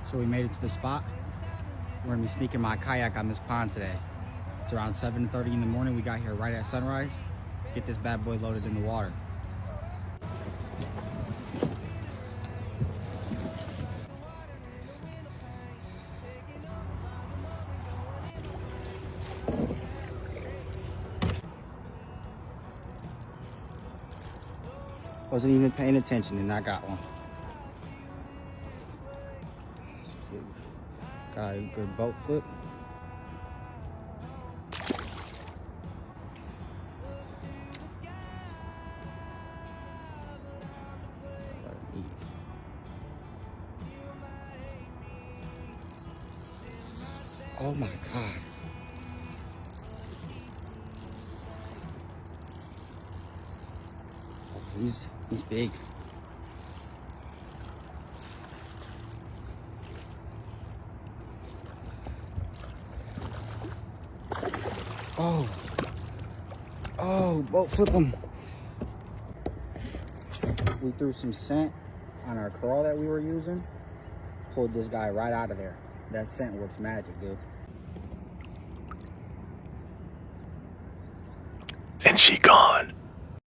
So we made it to the spot. We're gonna be sneaking my kayak on this pond today. It's around 7:30 in the morning. We got here right at sunrise. Let's get this bad boy loaded in the water. Wasn't even paying attention and I got one. Got a good boat flip. Oh my God. He's big. Oh, boat flip him. We threw some scent on our crawl that we were using. Pulled this guy right out of there. That scent works magic, dude. And she gone.